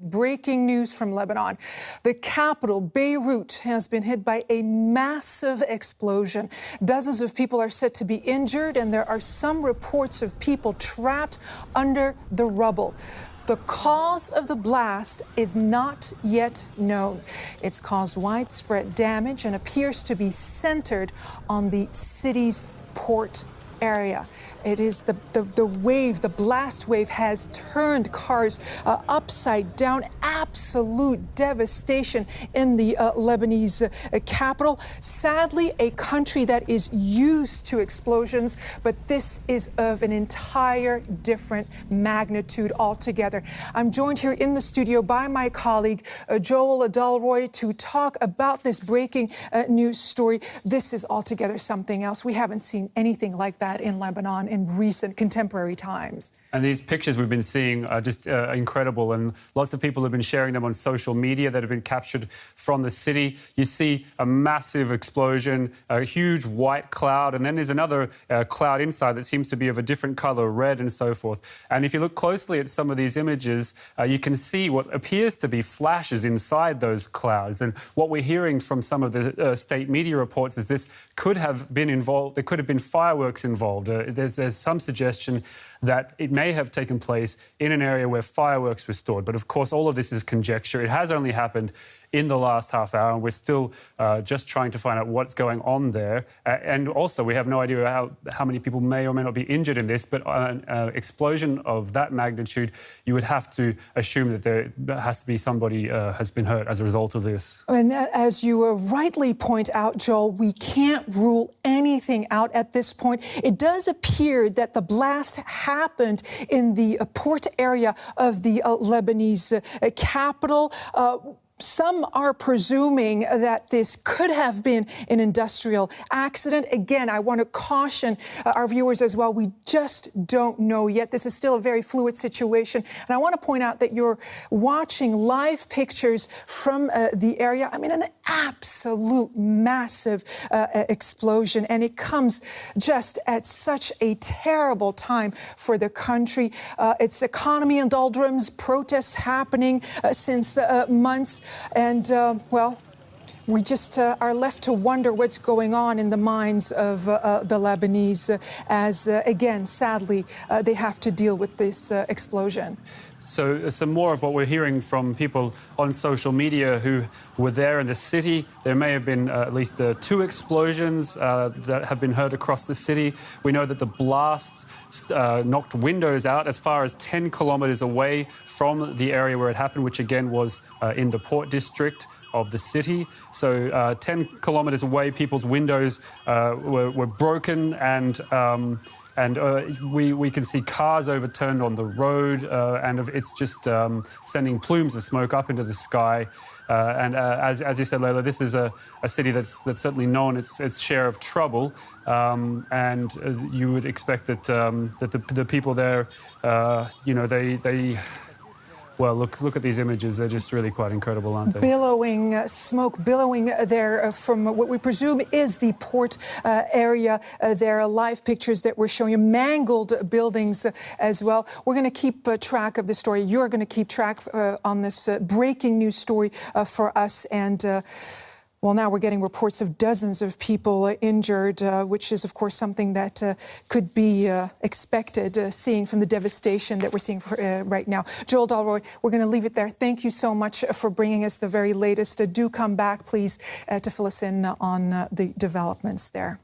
Breaking news from Lebanon. The capital, Beirut, has been hit by a massive explosion. Dozens of people are said to be injured, and there are some reports of people trapped under the rubble. The cause of the blast is not yet known. It's caused widespread damage and appears to be centered on the city's port area. It is the blast wave has turned cars upside down. Absolute devastation in the Lebanese capital. Sadly, a country that is used to explosions, but this is of an entire different magnitude altogether. I'm joined here in the studio by my colleague, Joel Adalroy, to talk about this breaking news story. This is altogether something else. We haven't seen anything like that in Lebanon in recent contemporary times. And these pictures we've been seeing are just incredible, and lots of people have been sharing them on social media that have been captured from the city. You see a massive explosion, a huge white cloud, and then there's another cloud inside that seems to be of a different colour, red and so forth. And if you look closely at some of these images, you can see what appears to be flashes inside those clouds. And what we're hearing from some of the state media reports is this could have been involved, there could have been fireworks involved. There's some suggestion that it may have taken place in an area where fireworks were stored. But of course, all of this is conjecture. It has only happened in the last half hour, and we're still just trying to find out what's going on there. And also, we have no idea how many people may or may not be injured in this, but an explosion of that magnitude, you would have to assume that there has to be somebody has been hurt as a result of this. And as you rightly point out, Joel, we can't rule anything out at this point. It does appear that the blast happened in the port area of the Lebanese capital. Some are presuming that this could have been an industrial accident. Again, I want to caution our viewers as well. We just don't know yet. This is still a very fluid situation. And I want to point out that you're watching live pictures from the area. I mean, an absolute massive explosion. And it comes just at such a terrible time for the country. Its economy in doldrums, protests happening since months. And, well, we just are left to wonder what's going on in the minds of the Lebanese as, again, sadly, they have to deal with this explosion. So some more of what we're hearing from people on social media who were there in the city. There may have been at least 2 explosions that have been heard across the city. We know that the blast knocked windows out as far as 10 kilometres away from the area where it happened, which again was in the port district of the city. So 10 kilometres away, people's windows were broken, and we can see cars overturned on the road, and it's just sending plumes of smoke up into the sky. And as you said, Leila, this is a city that's certainly known its share of trouble, and you would expect that the people there, well, look at these images. They're just really quite incredible, aren't they? Billowing smoke, billowing there from what we presume is the port area. There are live pictures that we're showing you, mangled buildings as well. We're going to keep track of the story. You're going to keep track on this breaking news story for us. And well, now we're getting reports of dozens of people injured, which is, of course, something that could be expected, seeing from the devastation that we're seeing right now. Joel Dalroy, we're going to leave it there. Thank you so much for bringing us the very latest. Do come back, please, to fill us in on the developments there.